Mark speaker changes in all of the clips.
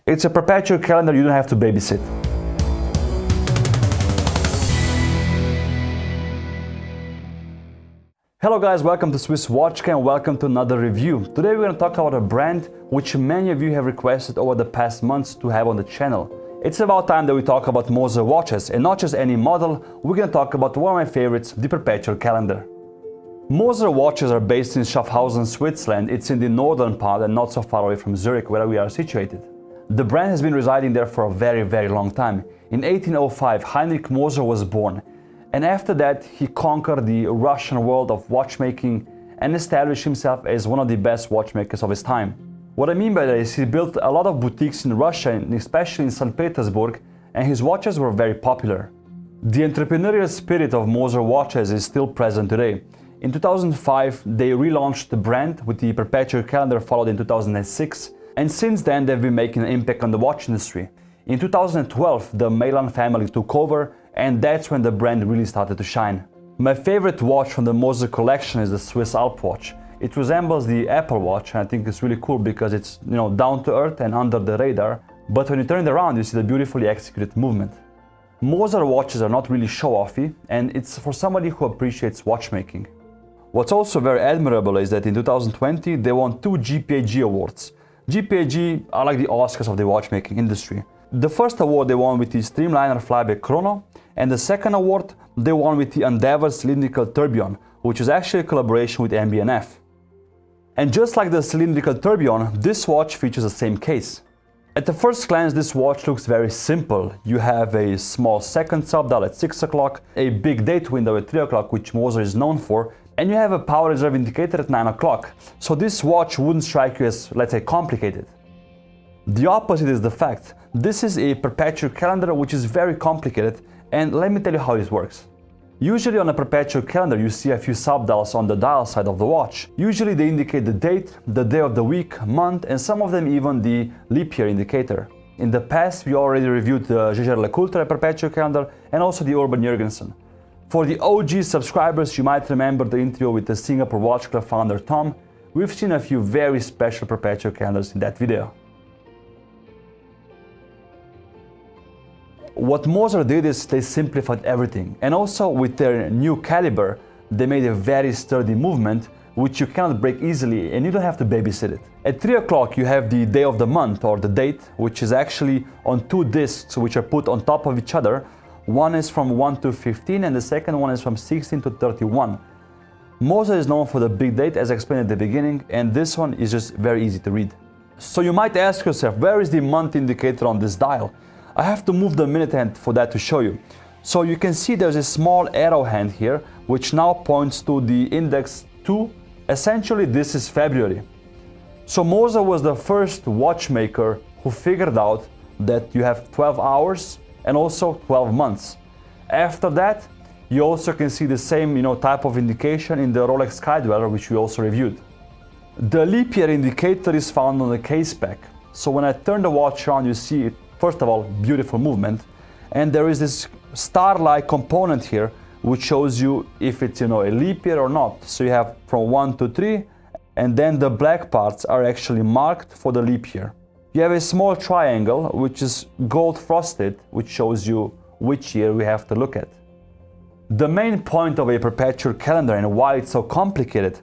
Speaker 1: It's a perpetual calendar you don't have to babysit. Hello guys, welcome to Swiss Watch Cam, welcome to another review. Today we're going to talk about a brand which many of you have requested over the past months to have on the channel. It's about time that we talk about Moser watches, and not just any model. We're going to talk about one of my favorites, the Perpetual calendar. Moser watches are based in Schaffhausen, Switzerland. It's in the northern part and not so far away from Zurich, where we are situated. The brand has been residing there for a very long time. In 1805, Heinrich Moser was born. And after that, he conquered the Russian world of watchmaking and established himself as one of the best watchmakers of his time. What I mean by that is he built a lot of boutiques in Russia, and especially in St. Petersburg, and his watches were very popular. The entrepreneurial spirit of Moser watches is still present today. In 2005, they relaunched the brand with the Perpetual calendar, followed in 2006, and since then they've been making an impact on the watch industry. In 2012, the Meylan family took over, and that's when the brand really started to shine. My favorite watch from the Moser collection is the Swiss Alp watch. It resembles the Apple Watch, and I think it's really cool because it's, down to earth and under the radar, but when you turn it around, you see the beautifully executed movement. Moser watches are not really show-offy, and it's for somebody who appreciates watchmaking. What's also very admirable is that in 2020, they won 2 GPAG awards. GPAG are like the Oscars of the watchmaking industry. The first award they won with the Streamliner Flyback Chrono, and the second award they won with the Endeavour Cylindrical Tourbillon, which is actually a collaboration with MB&F. And just like the Cylindrical Tourbillon, this watch features the same case. At the first glance, this watch looks very simple. You have a small second subdial at 6 o'clock, a big date window at 3 o'clock, which Moser is known for, and you have a power reserve indicator at 9 o'clock. So this watch wouldn't strike you as, let's say, complicated. The opposite is the fact. This is a perpetual calendar which is very complicated, and let me tell you how this works. Usually on a perpetual calendar you see a few subdials on the dial side of the watch. Usually they indicate the date, the day of the week, month, and some of them even the leap year indicator. In the past we already reviewed the Jaeger-LeCoultre perpetual calendar and also the Urban Jurgensen. For the OG subscribers, you might remember the interview with the Singapore Watch Club founder Tom. We've seen a few very special perpetual calendars in that video. What Moser did is they simplified everything, and also with their new caliber, they made a very sturdy movement which you cannot break easily, and you don't have to babysit it. At 3 o'clock you have the day of the month, or the date, which is actually on 2 discs which are put on top of each other. One is from 1 to 15 and the second one is from 16 to 31. Moser is known for the big date, as I explained at the beginning, and this one is just very easy to read. So you might ask yourself, where is the month indicator on this dial? I have to move the minute hand for that to show you. So you can see there's a small arrow hand here, which now points to the index 2. Essentially, this is February. So Moser was the first watchmaker who figured out that you have 12 hours and also 12 months. After that, you also can see the same type of indication in the Rolex Skydweller, which we also reviewed. The leap year indicator is found on the caseback. So when I turn the watch around, you see it. First of all, beautiful movement, and there is this star-like component here which shows you if it's a leap year or not. So you have from 1 to 3, and then the black parts are actually marked for the leap year. You have a small triangle which is gold frosted, which shows you which year we have to look at. The main point of a perpetual calendar and why it's so complicated: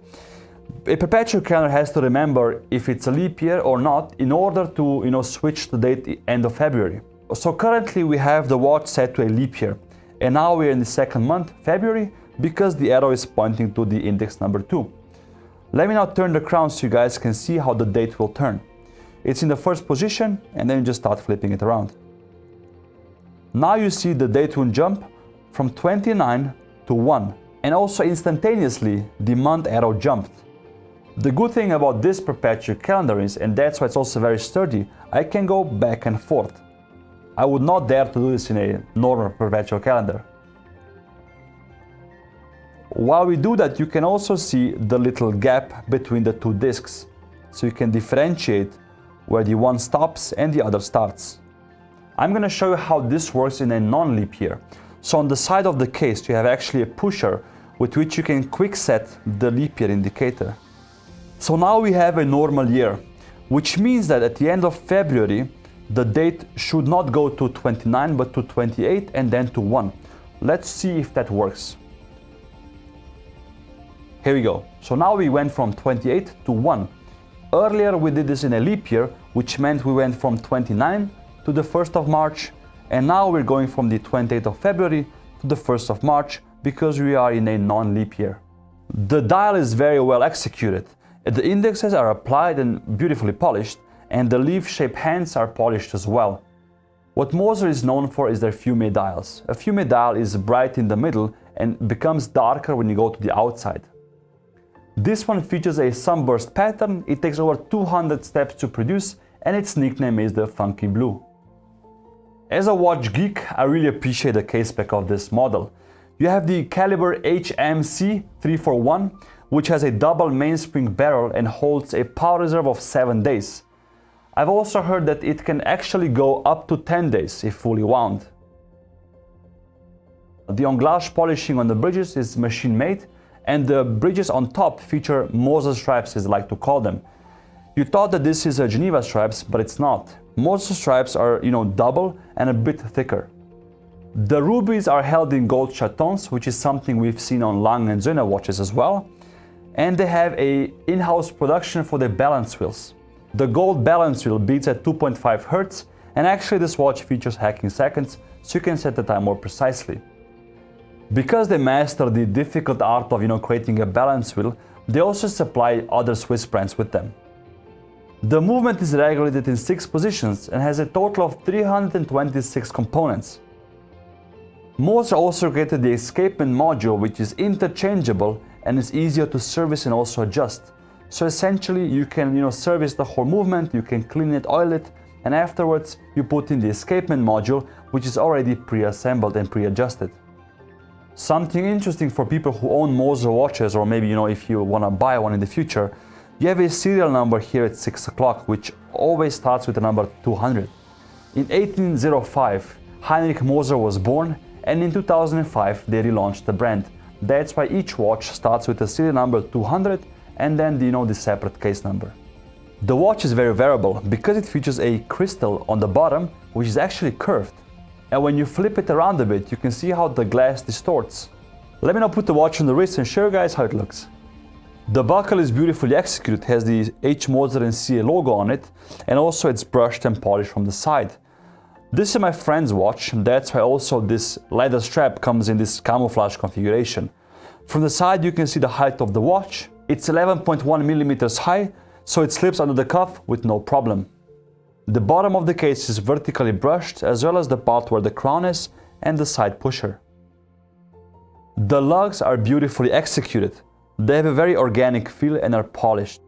Speaker 1: a perpetual calendar has to remember if it's a leap year or not in order to switch the date end of February. So currently we have the watch set to a leap year, and now we're in the second month, February, because the arrow is pointing to the index number 2. Let me now turn the crown so you guys can see how the date will turn. It's in the first position, and then you just start flipping it around. Now you see the date will jump from 29 to 1, and also instantaneously the month arrow jumped. The good thing about this perpetual calendar is, and that's why it's also very sturdy, I can go back and forth. I would not dare to do this in a normal perpetual calendar. While we do that, you can also see the little gap between the 2 discs, so you can differentiate where the one stops and the other starts. I'm going to show you how this works in a non-leap year. So on the side of the case, you have actually a pusher with which you can quick set the leap year indicator. So now we have a normal year, which means that at the end of February, The date should not go to 29 but to 28 and then to 1. Let's see if that works. Here we go. So now we went from 28 to 1. Earlier we did this in a leap year, which meant we went from 29 to the 1st of March, and now we're going from the 28th of February to the 1st of March because we are in a non-leap year. The dial is very well executed. The indexes are applied and beautifully polished, and the leaf-shaped hands are polished as well. What Moser is known for is their fumé dials. A fumé dial is bright in the middle and becomes darker when you go to the outside. This one features a sunburst pattern. It takes over 200 steps to produce, and its nickname is the Funky Blue. As a watch geek, I really appreciate the case spec of this model. You have the Calibre HMC 341, which has a double mainspring barrel and holds a power reserve of 7 days. I've also heard that it can actually go up to 10 days if fully wound. The englage polishing on the bridges is machine made, and the bridges on top feature Moser stripes, as I like to call them. You thought that this is a Geneva stripes, but it's not. Moser stripes are, double and a bit thicker. The rubies are held in gold chatons, which is something we've seen on Lang and Söhne watches as well. And they have a in-house production for the balance wheels. The gold balance wheel beats at 2.5 Hz, and actually this watch features hacking seconds, so you can set the time more precisely. Because they master the difficult art of creating a balance wheel, they also supply other Swiss brands with them. The movement is regulated in 6 positions and has a total of 326 components. Moser also created the escapement module, which is interchangeable and is easier to service and also adjust. So essentially you can service the whole movement, you can clean it, oil it, and afterwards you put in the escapement module, which is already pre-assembled and pre-adjusted. Something interesting for people who own Moser watches, or maybe if you want to buy one in the future, you have a serial number here at 6 o'clock, which always starts with the number 200. In 1805, Heinrich Moser was born, and in 2005 they relaunched the brand. That's why each watch starts with the serial number 200 and then the separate case number. The watch is very wearable because it features a crystal on the bottom, which is actually curved. And when you flip it around a bit, you can see how the glass distorts. Let me now put the watch on the wrist and show you guys how it looks. The buckle is beautifully executed, has the H. Moser and Cie logo on it, and also it's brushed and polished from the side. This is my friend's watch, that's why also this leather strap comes in this camouflage configuration. From the side you can see the height of the watch. It's 11.1 millimeters high, so it slips under the cuff with no problem. The bottom of the case is vertically brushed, as well as the part where the crown is and the side pusher. The lugs are beautifully executed. They have a very organic feel and are polished.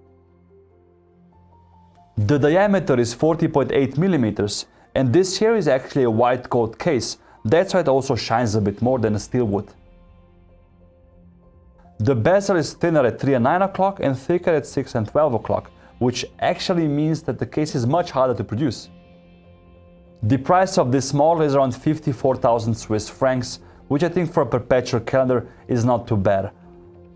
Speaker 1: The diameter is 40.8 millimeters, and this here is actually a white gold case. That's why it also shines a bit more than a steel would. The bezel is thinner at 3 and 9 o'clock and thicker at 6 and 12 o'clock, which actually means that the case is much harder to produce. The price of this model is around 54,000 Swiss francs, which I think for a perpetual calendar is not too bad.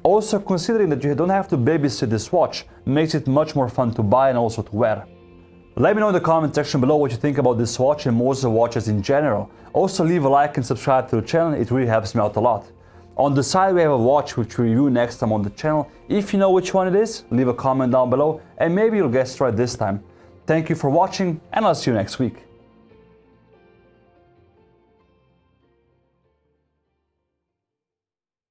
Speaker 1: Also, considering that you don't have to babysit this watch, makes it much more fun to buy and also to wear. Let me know in the comment section below what you think about this watch and Moser watches in general. Also leave a like and subscribe to the channel, it really helps me out a lot. On the side we have a watch which we review next time on the channel. If you know which one it is, leave a comment down below and maybe you'll guess right this time. Thank you for watching and I'll see you next week.